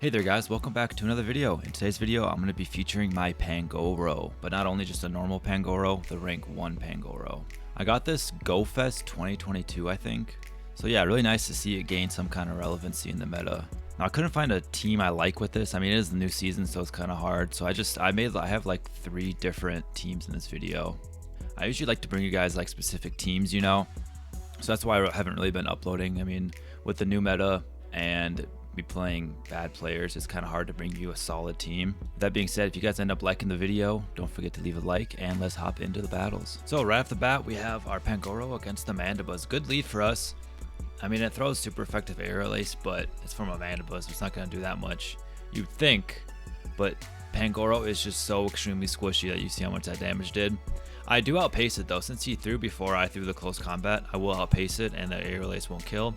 Hey there guys, welcome back to another video. In today's video, I'm going to be featuring my Pangoro, but not only just a normal Pangoro, the rank 1 Pangoro. I got this GoFest 2022, I think. So yeah, really nice to see it gain some kind of relevancy in the meta. Now I couldn't find a team I like with this. I mean, it is the new season, so it's kind of hard. So I have like 3 different teams in this video. I usually like to bring you guys like specific teams, you know. So that's why I haven't really been uploading. I mean, with the new meta and be playing bad players, it's kind of hard to bring you a solid team. That being said, if you guys end up liking the video, don't forget to leave a like and let's hop into the battles. So right off the bat, we have our Pangoro against the Mandibuzz. Good lead for us. I mean, it throws super effective aerial ace, but it's from a Mandibuzz, so it's not going to do that much, you'd think. But Pangoro is just so extremely squishy that you see how much that damage did. I do outpace it though. Since he threw before I threw the close combat, I will outpace it and the aerial ace won't kill.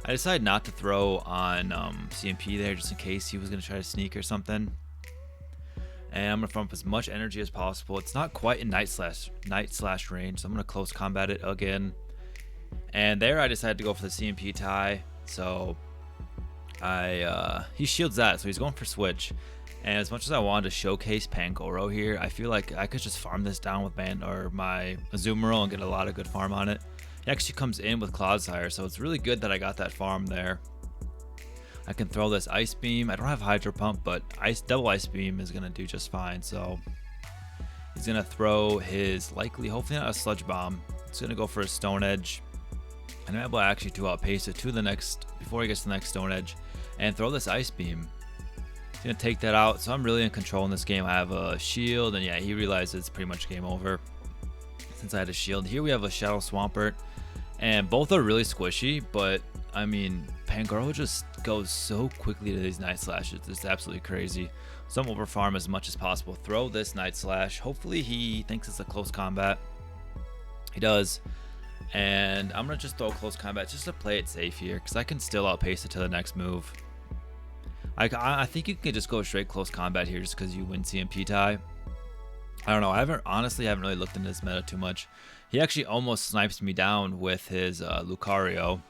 I decided not to throw on CMP there just in case he was going to try to sneak or something. And I'm going to throw up as much energy as possible. It's not quite in night slash range, so I'm going to close combat it again. And there I decided to go for the CMP tie. So he shields that, so he's going for switch. And as much as I wanted to showcase Pangoro here, I feel like I could just farm this down with my Azumarill and get a lot of good farm on it. He actually comes in with Clodsire, so it's really good that I got that farm there. I can throw this Ice Beam. I don't have Hydro Pump, but double Ice Beam is going to do just fine. So he's going to throw his hopefully not a Sludge Bomb. He's going to go for a Stone Edge. And I'm able actually to outpace it to the next, before he gets to the next Stone Edge, and throw this Ice Beam. He's going to take that out, so I'm really in control in this game. I have a shield, and yeah, he realizes it's pretty much game over since I had a shield. Here we have a Shadow Swampert, and both are really squishy, but I mean, Pangoro just goes so quickly to these Night Slashes. It's absolutely crazy. So I'm over farm as much as possible. Throw this Night Slash. Hopefully he thinks it's a close combat. He does. And I'm going to just throw close combat just to play it safe here, because I can still outpace it to the next move. I think you can just go straight close combat here just because you win CMP tie. I don't know. I honestly haven't really looked into this meta too much. He actually almost snipes me down with his Lucario,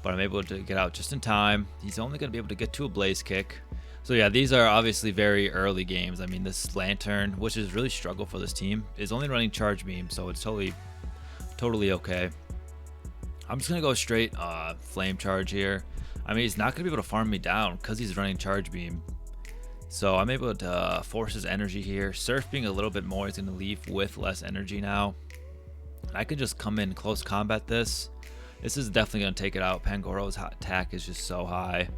but I'm able to get out just in time. He's only going to be able to get to a Blaze Kick. So yeah, these are obviously very early games. I mean, this Lantern, which is really struggle for this team, is only running Charge Beam, so it's totally okay. I'm just going to go straight Flame Charge here. I mean, he's not going to be able to farm me down because he's running Charge Beam. So I'm able to force his energy here. Surf being a little bit more, he's going to leave with less energy now. I can just come in close combat this. This is definitely going to take it out. Pangoro's attack is just so high.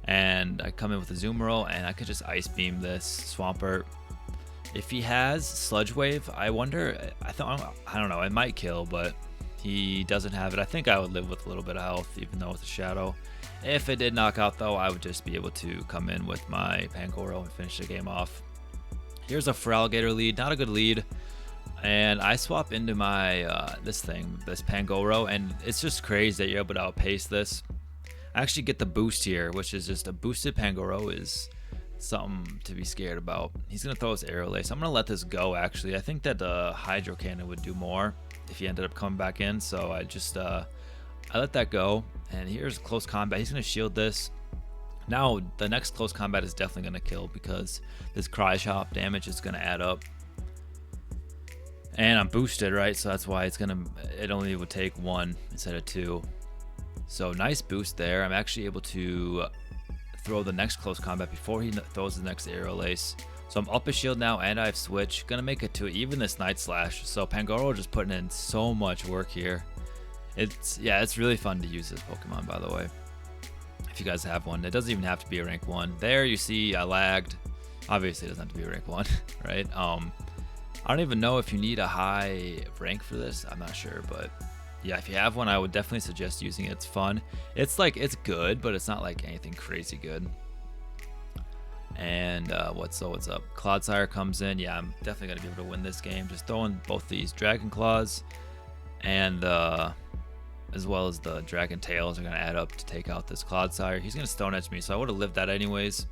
And I come in with a Azumarill, and I can just Ice Beam this Swampert. If he has Sludge Wave, I wonder, I don't know, it might kill, but he doesn't have it. I think I would live with a little bit of health, even though it's a Shadow. If it did knock out though, I would just be able to come in with my Pangoro and finish the game off. Here's a Feraligatr lead, not a good lead. And I swap into my, this Pangoro, and it's just crazy that you're able to outpace this. I actually get the boost here, which is just a boosted Pangoro is something to be scared about. He's going to throw his Aerial Ace. I'm going to let this go, actually. I think that the Hydro Cannon would do more if he ended up coming back in, so I let that go. And here's close combat. He's going to shield this. Now, the next close combat is definitely going to kill because this Cry Shop damage is going to add up. And I'm boosted, right? So that's why it only would take 1 instead of 2. So nice boost there. I'm actually able to throw the next close combat before he throws the next Aerial Ace. So I'm up a shield now, and I have Switch. Going to make it to even this Night Slash. So Pangoro just putting in so much work here. It's really fun to use this Pokemon, by the way, if you guys have one. It doesn't even have to be a rank 1. There you see I lagged. Obviously it doesn't have to be a rank 1, right? I don't even know if you need a high rank for this. I'm not sure, but yeah, if you have one, I would definitely suggest using it. It's fun. It's good, but it's not like anything crazy good. And what's up? Clodsire comes in. Yeah, I'm definitely going to be able to win this game. Just throwing both these Dragon Claws and as well as the Dragon Tails are going to add up to take out this Clodsire. He's going to Stone Edge me, so I would have lived that anyways,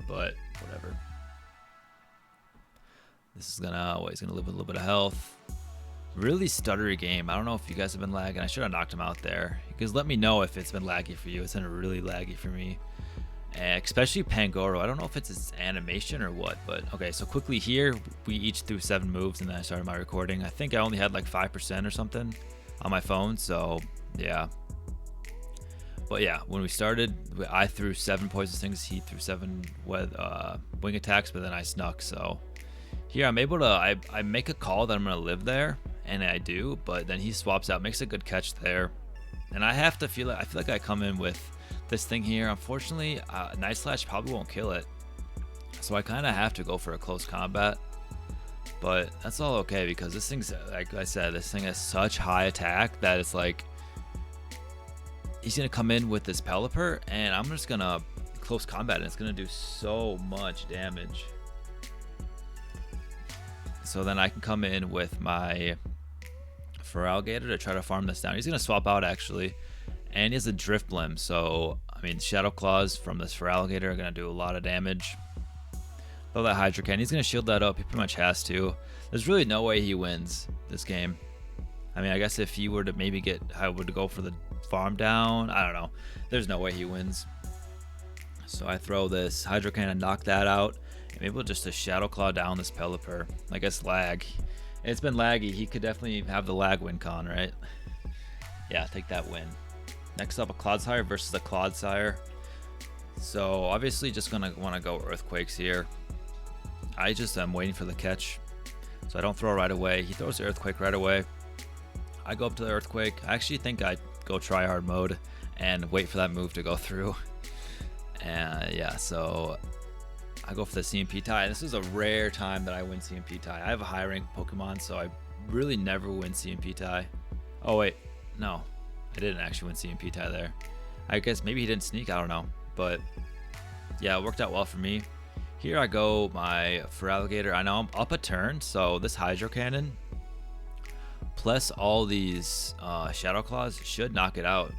but whatever. This is he's going to live with a little bit of health. Really stuttery game. I don't know if you guys have been lagging. I should have knocked him out there. You guys let me know if it's been laggy for you. It's been really laggy for me. And especially Pangoro. I don't know if it's his animation or what, but okay, so quickly here, we each threw 7 moves and then I started my recording. I think I only had like 5% or something on my phone, so yeah. But yeah, when we started, I threw 7 poison things, he threw 7 with wing attacks, but then I snuck, so here I'm able to, I make a call that I'm going to live there, and I do, but then he swaps out, makes a good catch there. And I have to feel like, I feel like I come in with this thing here. Unfortunately, Night Slash probably won't kill it. So I kind of have to go for a close combat. But that's all okay because this thing's, like I said, this thing has such high attack that it's like, he's going to come in with this Pelipper and I'm just going to close combat and it's going to do so much damage. So then I can come in with my Feraligatr to try to farm this down. He's going to swap out actually. And he has a Drift Blim, so I mean Shadow Claws from this Feraligatr are going to do a lot of damage. Throw that Hydro Cannon. He's going to shield that up. He pretty much has to. There's really no way he wins this game. I mean, I guess if he were to maybe get, I would go for the farm down. I don't know. There's no way he wins. So I throw this Hydro Cannon, knock that out. I'm able just to Shadow Claw down this Pelipper. I guess lag. It's been laggy. He could definitely have the lag win con, right? Yeah, take that win. Next up, a Clodsire versus a Clodsire. So obviously just gonna want to go Earthquakes here. I just am waiting for the catch, so I don't throw right away. He throws the Earthquake right away. I go up to the Earthquake. I actually think I go try hard mode and wait for that move to go through. And yeah, so I go for the CMP tie. This is a rare time that I win CMP tie. I have a high rank Pokemon, so I really never win CMP tie. Oh wait, no. I didn't actually win CMP tie there. I guess maybe he didn't sneak, I don't know. But yeah, it worked out well for me. Here I go, my Feraligatr. I know I'm up a turn, so this Hydro Cannon plus all these Shadow Claws should knock it out.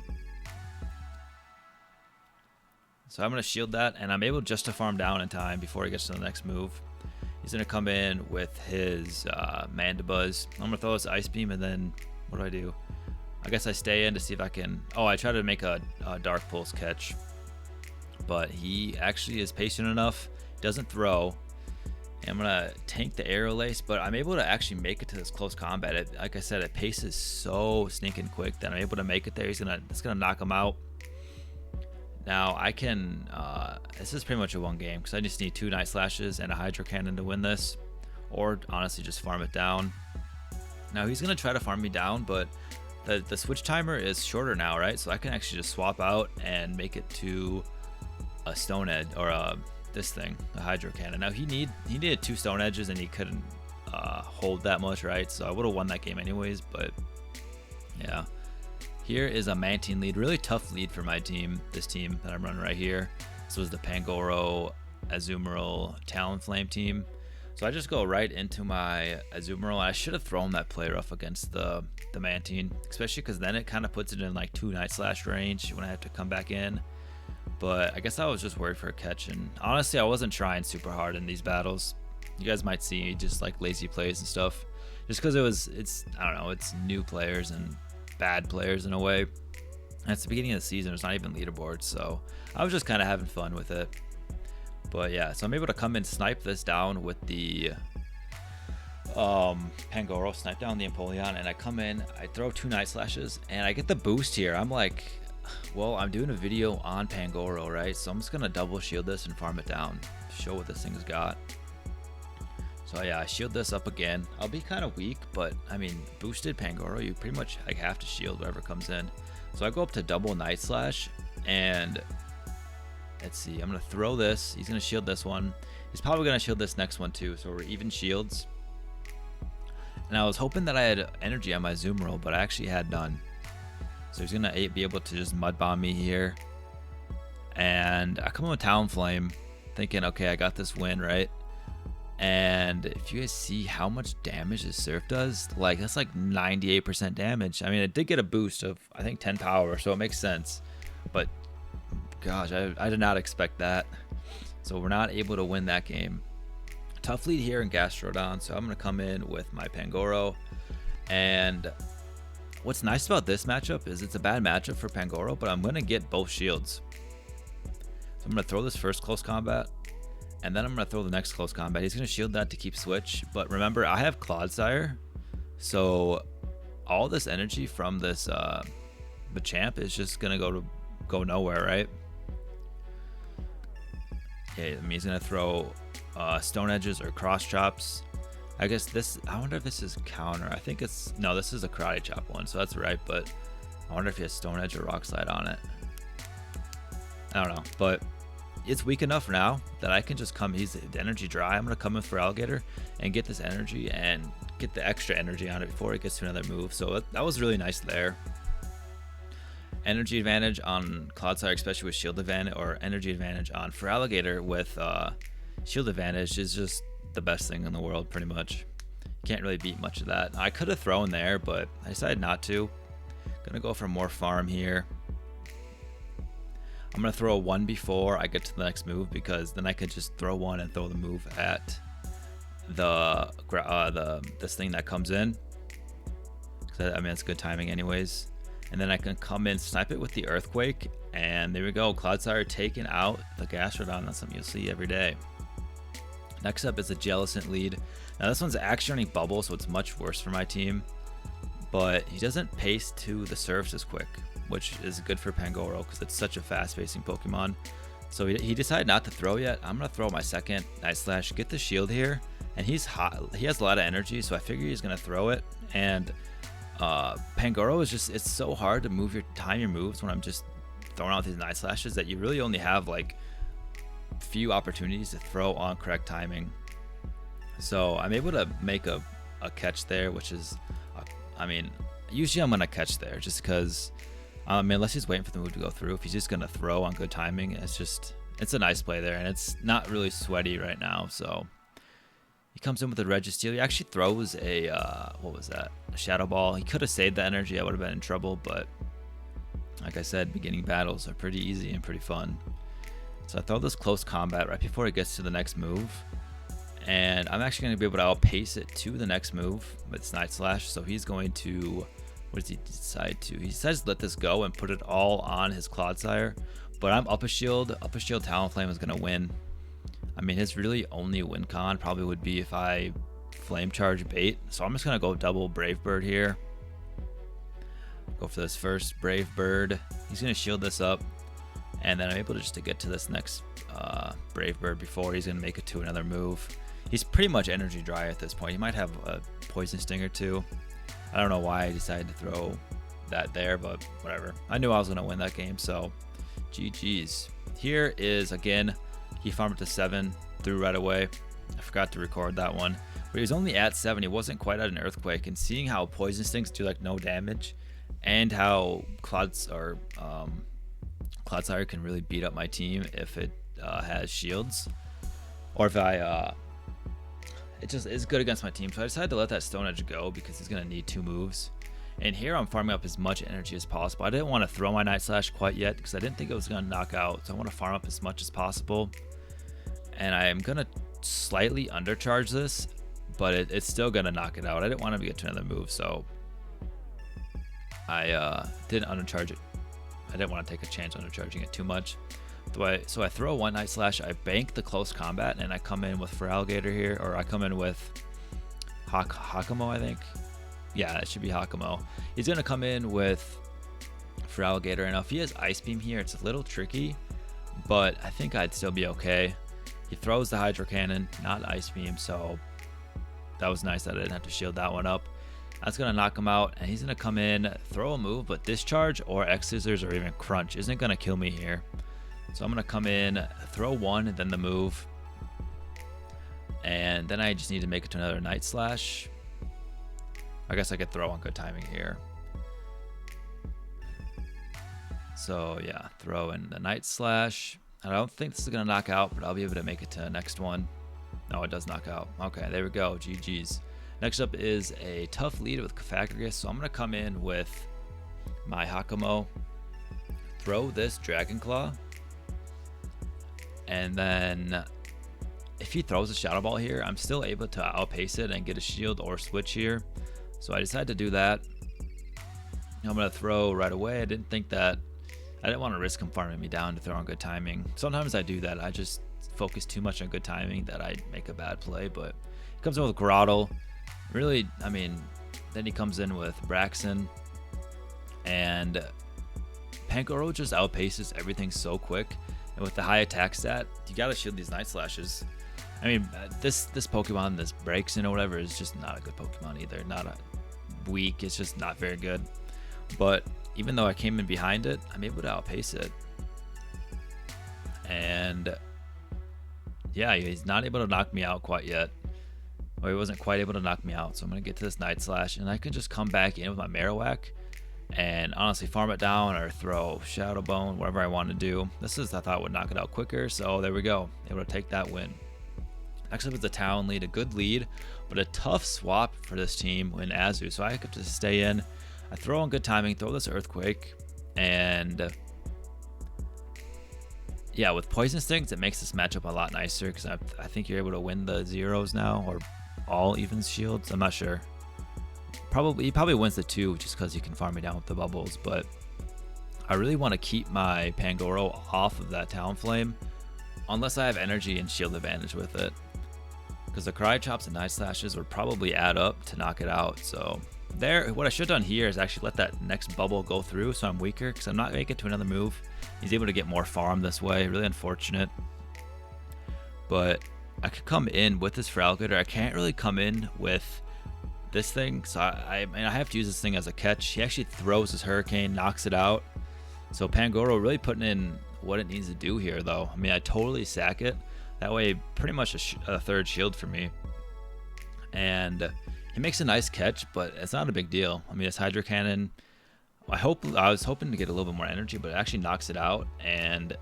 So I'm going to shield that, and I'm able just to farm down in time before he gets to the next move. He's going to come in with his Mandibuzz. I'm going to throw this Ice Beam, and then what do? I guess I stay in to see if I can... Oh, I try to make a Dark Pulse catch. But he actually is patient enough. Doesn't throw. And I'm going to tank the Aerial Lace, but I'm able to actually make it to this close combat. Like I said, it paces so sneaking quick that I'm able to make it there. It's going to knock him out. Now, I can... this is pretty much a one game, because I just need 2 Night Slashes and a Hydro Cannon to win this. Or, honestly, just farm it down. Now, he's going to try to farm me down, but... The switch timer is shorter now, right? So I can actually just swap out and make it to a Stone Edge or this thing, a Hydro Cannon. Now he needed 2 Stone Edges and he couldn't hold that much, right? So I would have won that game anyways. But yeah, here is a Mantine lead, really tough lead for my team. This team that I'm running right here. This was the Pangoro, Azumarill, Talonflame team. So I just go right into my Azumarill. I should have thrown that Play Rough against the Mantine, especially because then it kind of puts it in like 2 Night Slash range when I have to come back in. But I guess I was just worried for a catch, and honestly I wasn't trying super hard in these battles. You guys might see just like lazy plays and stuff, just because it's I don't know, it's new players and bad players in a way. And it's the beginning of the season, there's not even leaderboards, so I was just kind of having fun with it. But yeah, so I'm able to come and snipe this down with the Pangoro, snipe down the Empoleon, and I come in, I throw 2 Night Slashes, and I get the boost here. I'm like, well, I'm doing a video on Pangoro, right? So I'm just gonna double shield this and farm it down, show what this thing's got. So yeah, I shield this up again. I'll be kind of weak, but I mean, boosted Pangoro, you pretty much like have to shield whatever comes in. So I go up to double Night Slash, and let's see, I'm gonna throw this. He's gonna shield this one. He's probably gonna shield this next one too, so we're even shields. And I was hoping that I had energy on my Azumarill, but I actually had none. So he's gonna be able to just Mud Bomb me here. And I come in with Talonflame, thinking, okay, I got this win, right? And if you guys see how much damage this Surf does, like that's like 98% damage. I mean, it did get a boost of I think 10 power, so it makes sense. But gosh, I did not expect that. So we're not able to win that game. Tough lead here in Gastrodon, so I'm going to come in with my Pangoro. And what's nice about this matchup is it's a bad matchup for Pangoro, but I'm going to get both shields. So I'm going to throw this first close combat, and then I'm going to throw the next close combat. He's going to shield that to keep switch, but remember, I have Clodsire, so all this energy from this Machamp is just going to go nowhere, right? Okay, I mean, he's going to throw Stone Edges or Cross Chops. I guess this, I wonder if this is counter. I think it's, no, this is a Karate Chop one, so that's right, but I wonder if he has Stone Edge or Rock Slide on it. I don't know, but it's weak enough now that I can just come, he's the energy dry. I'm going to come in for Alligator and get this energy and get the extra energy on it before it gets to another move. So that was really nice there. Energy advantage on Clodsire, especially with shield advantage, or energy advantage on for Alligator with shield advantage is just the best thing in the world, pretty much. Can't really beat much of that. I could have thrown there, but I decided not to. Gonna go for more farm here. I'm gonna throw a 1 before I get to the next move, because then I could just throw 1 and throw the move at this thing that comes in. I mean, it's good timing anyways. And then I can come in, snipe it with the Earthquake, and there we go. Clodsire taking out the Gastrodon. That's something you'll see every day. Next up is a Jellicent lead. Now this one's actually running Bubble, so it's much worse for my team. But he doesn't pace to the surface as quick, which is good for Pangoro because it's such a fast-pacing Pokemon. So he decided not to throw yet. I'm gonna throw my second Night Slash, get the shield here, and he's hot. He has a lot of energy, so I figure he's gonna throw it. And Pangoro is just, it's so hard to time your moves when I'm just throwing out these Night Slashes that you really only have like few opportunities to throw on correct timing. So I'm able to make a catch there, which is, I mean, usually I'm gonna catch there just because, I mean, unless he's waiting for the move to go through. If he's just gonna throw on good timing, it's a nice play there, and it's not really sweaty right now. So he comes in with a Registeel. He actually throws a what was that? A Shadow Ball. He could have saved the energy. I would have been in trouble, but like I said, beginning battles are pretty easy and pretty fun. So I throw this close combat right before it gets to the next move, and I'm actually going to be able to outpace it to the next move with Night Slash. So he's going to, what does he decide to? He decides to let this go and put it all on his Clodsire, but I'm up a shield. Talonflame is going to win. I mean, his really only win con probably would be if I Flame Charge bait. So I'm just going to go double Brave Bird here. Go for this first Brave Bird. He's going to shield this up, and then I'm able to just to get to this next Brave Bird before he's going to make it to another move. He's pretty much energy dry at this point. He might have a Poison Sting or two. I don't know why I decided to throw that there, but whatever. I knew I was going to win that game, so GG's. Here is, again, he farmed up to 7, threw right away. I forgot to record that one. But he was only at 7. He wasn't quite at an Earthquake. And seeing how Poison Stings do like no damage, and how Clodsire can really beat up my team if it has shields, or if it just is good against my team. So I decided to let that Stone Edge go because he's going to need 2 moves. And here I'm farming up as much energy as possible. I didn't want to throw my Night Slash quite yet because I didn't think it was going to knock out. So I want to farm up as much as possible. And I am going to slightly undercharge this, but it's still going to knock it out. I didn't want to get to another move, so I didn't undercharge it. I didn't want to take a chance undercharging it too much. So I throw 1 Night Slash, I bank the close combat, and I come in with for Alligator here, or I come in with Hakamo, I think. Yeah, it should be Hakamo. He's going to come in with for Alligator, and now if he has Ice Beam here, it's a little tricky, but I think I'd still be okay. He throws the Hydro Cannon, not Ice Beam, so that was nice that I didn't have to shield that one up. That's going to knock him out, and he's going to come in, throw a move, but Discharge or X Scissors or even Crunch isn't going to kill me here. So I'm going to come in, throw 1, then the move, and then I just need to make it to another Night Slash. I guess I could throw on good timing here. So yeah, throw in the Night Slash. I don't think this is going to knock out, but I'll be able to make it to the next one. No, it does knock out. Okay, there we go. GG's. Next up is a tough lead with Cofagrigus, so I'm going to come in with my Hakamo, throw this Dragon Claw, and then if he throws a Shadow Ball here, I'm still able to outpace it and get a shield or switch here. So I decided to do that. I'm going to throw right away. I didn't think that I didn't want to risk him farming me down to throw on good timing. Sometimes I do that. I just focus too much on good timing that I make a bad play. But he comes in with Grottle. Really, I mean, then he comes in with Braxton. And Pangoro just outpaces everything so quick. And with the high attack stat, you gotta shield these Night Slashes. I mean, this Pokemon, this Braxton or whatever, is just not a good Pokemon either. Not a weak. It's just not very good. But even though I came in behind it, I'm able to outpace it. And yeah, he's not able to knock me out quite yet. Or he wasn't quite able to knock me out. So I'm going to get to this Night Slash, and I can just come back in with my Marowak and honestly farm it down or throw Shadow Bone, whatever I want to do. This is, I thought, would knock it out quicker. So there we go. Able to take that win. Next up is the Town lead, a good lead, but a tough swap for this team in Azu. So I have to stay in. I throw on good timing, throw this Earthquake, and yeah, with Poison Stings, it makes this matchup a lot nicer because I think you're able to win the zeros now, or all even shields. I'm not sure. He probably wins the 2 just because you can farm me down with the bubbles, but I really want to keep my Pangoro off of that Talonflame unless I have energy and shield advantage with it, because the Karate Chops and Night Slashes would probably add up to knock it out. So there, what I should have done here is actually let that next bubble go through so I'm weaker, because I'm not going to get to another move. He's able to get more farm this way. Really unfortunate. But I could come in with this Feraligatr. I can't really come in with this thing, so I have to use this thing as a catch. He actually throws his Hurricane, knocks it out. So Pangoro really putting in what it needs to do here, though. I mean, I totally sack it. That way, pretty much a third shield for me. And he makes a nice catch, but it's not a big deal. I mean, this Hydro Cannon, I was hoping to get a little bit more energy, but it actually knocks it out, and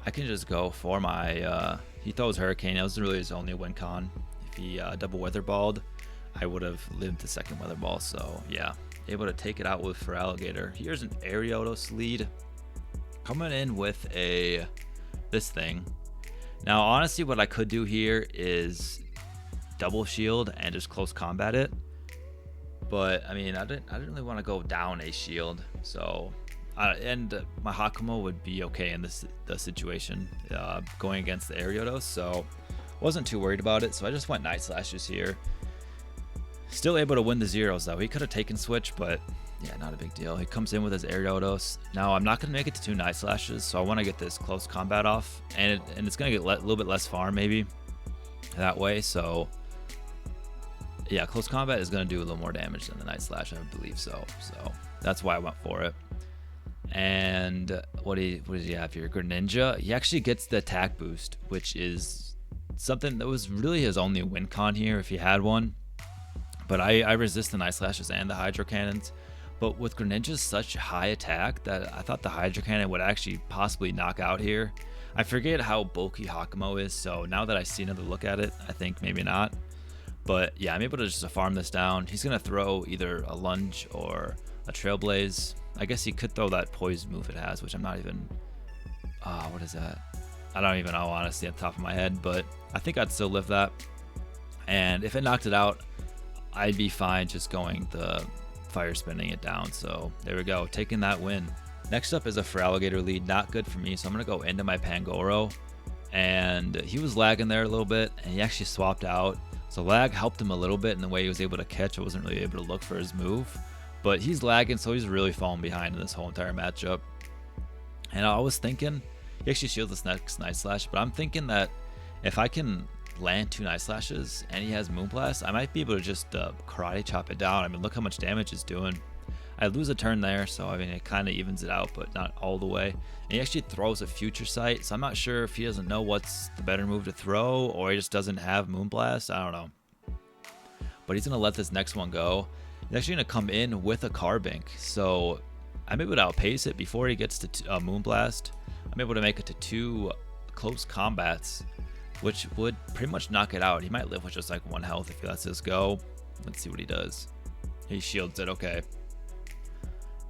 I can just go for my, he throws Hurricane. That was really his only win con. If he double Weather Balled, I would have lived the second Weather Ball. So yeah, able to take it out with Feraligatr. Here's an Ariados lead. Coming in with this thing. Now, honestly, what I could do here is double shield and just close combat it, but I mean, I didn't really want to go down a shield. So and my Hakumo would be okay in the situation going against the Ariados, so wasn't too worried about it. So I just went Night Slashes here. Still able to win the zeros though. He could have taken switch, but yeah, not a big deal. He comes in with his Ariados. Now I'm not going to make it to 2 Night Slashes, so I want to get this close combat off, and it's going to get a little bit less farm maybe that way. So yeah, close combat is going to do a little more damage than the Night Slash, I believe so. So that's why I went for it. And what does he have here? Greninja. He actually gets the attack boost, which is something that was really his only win con here if he had one. But I resist the Night Slashes and the Hydro Cannons. But with Greninja's such high attack that I thought the Hydro Cannon would actually possibly knock out here. I forget how bulky Hakumo is, so now that I see another look at it, I think maybe not. But yeah, I'm able to just farm this down. He's going to throw either a Lunge or a Trailblaze. I guess he could throw that Poise move it has, which I'm not even... what is that? I don't even know, honestly, on top of my head, but I think I'd still live that. And if it knocked it out, I'd be fine just going the Fire Spinning it down. So there we go, taking that win. Next up is a Feraligatr lead. Not good for me, so I'm going to go into my Pangoro. And he was lagging there a little bit, and he actually swapped out. So lag helped him a little bit in the way he was able to catch. I wasn't really able to look for his move. But he's lagging, so he's really falling behind in this whole entire matchup. And I was thinking, he actually shields this next Night Slash, but I'm thinking that if I can land 2 Night Slashes and he has Moonblast, I might be able to just Karate Chop it down. I mean, look how much damage it's doing. I lose a turn there, so I mean, it kind of evens it out, but not all the way. And he actually throws a Future Sight, so I'm not sure if he doesn't know what's the better move to throw, or he just doesn't have Moonblast. I don't know. But he's going to let this next one go. He's actually going to come in with a Carbink, so I'm able to outpace it before he gets to Moonblast. I'm able to make it to 2 close combats, which would pretty much knock it out. He might live with just like 1 health if he lets this go. Let's see what he does. He shields it, okay.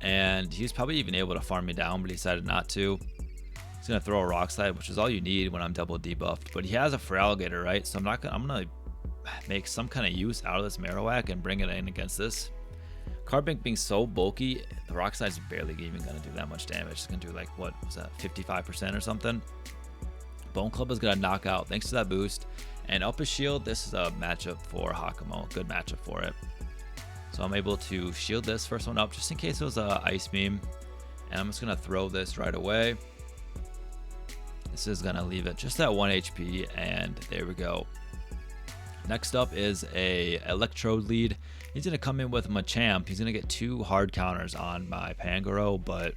And he's probably even able to farm me down, but he decided not to. He's gonna throw a Rock Slide, which is all you need when I'm double debuffed. But he has a Feraligatr, right? So I'm gonna make some kind of use out of this Marowak and bring it in against this. Carbink being so bulky, the rock slide's barely even gonna do that much damage. It's gonna do like, what was that, 55% or something. Bone Club is gonna knock out thanks to that boost. And up his shield, this is a matchup for Hakumo, good matchup for it. So I'm able to shield this first one up just in case it was a Ice Beam. And I'm just gonna throw this right away. This is gonna leave it just at 1 HP, and there we go. Next up is a Electrode lead. He's gonna come in with Machamp. He's gonna get 2 hard counters on my Pangoro, but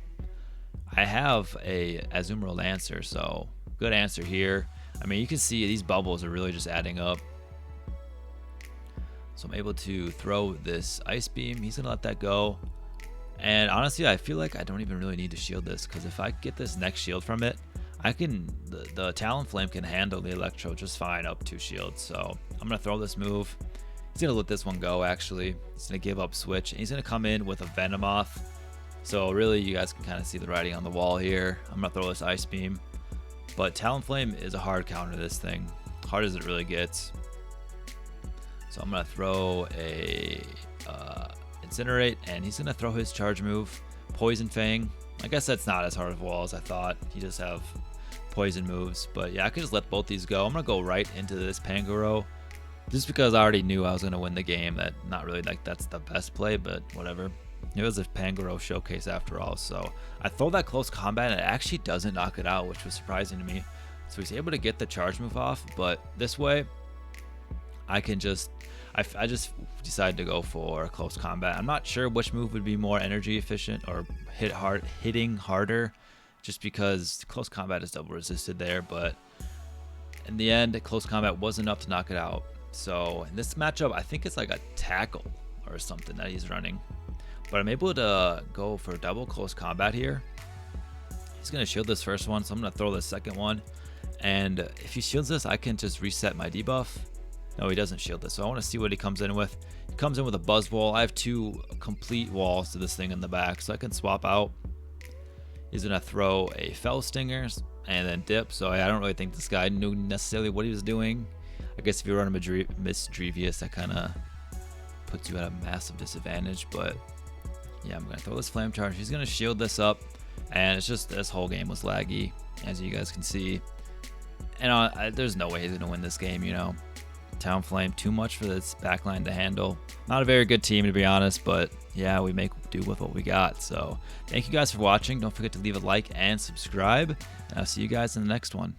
I have a Azumarill answer, so good answer here. I mean, you can see these bubbles are really just adding up. So I'm able to throw this Ice Beam. He's gonna let that go. And honestly, I feel like I don't even really need to shield this, because if I get this next shield from it, I can, the Talonflame can handle the Electro just fine up 2 shields. So I'm gonna throw this move. He's gonna let this one go actually. He's gonna give up switch. And he's gonna come in with a Venomoth. So really you guys can kind of see the writing on the wall here. I'm gonna throw this Ice Beam. But Talonflame is a hard counter to this thing. Hard as it really gets. So I'm gonna throw a Incinerate, and he's gonna throw his charge move, Poison Fang. I guess that's not as hard of a wall as I thought. He does have poison moves, but yeah, I could just let both these go. I'm gonna go right into this Pangoro, just because I already knew I was gonna win the game. That not really like that's the best play, but whatever. It was a Pangoro showcase after all, so I throw that close combat and it actually doesn't knock it out, which was surprising to me. So he's able to get the charge move off, but this way I can just I just decided to go for close combat. I'm not sure which move would be more energy efficient or hitting harder, just because close combat is double resisted there, but in the end close combat was enough to knock it out. So in this matchup, I think it's like a tackle or something that he's running, but I'm able to go for double close combat here. He's gonna shield this first one, so I'm gonna throw the second one, and if he shields this, I can just reset my debuff. No, he doesn't shield this, so I want to see what he comes in with. He comes in with a Buzz Wall. I have 2 complete walls to this thing in the back, so I can swap out. He's gonna throw a Fell Stingers and then dip, so I don't really think this guy knew necessarily what he was doing. I guess if you run a Misdrevious, that kind of puts you at a massive disadvantage, but yeah, I'm gonna throw this Flame Charge. He's gonna shield this up, and it's just, this whole game was laggy, as you guys can see. And there's no way he's gonna win this game, you know. Talonflame too much for this backline to handle. Not a very good team, to be honest, but yeah, we make do with what we got. So thank you guys for watching. Don't forget to leave a like and subscribe, and I'll see you guys in the next one.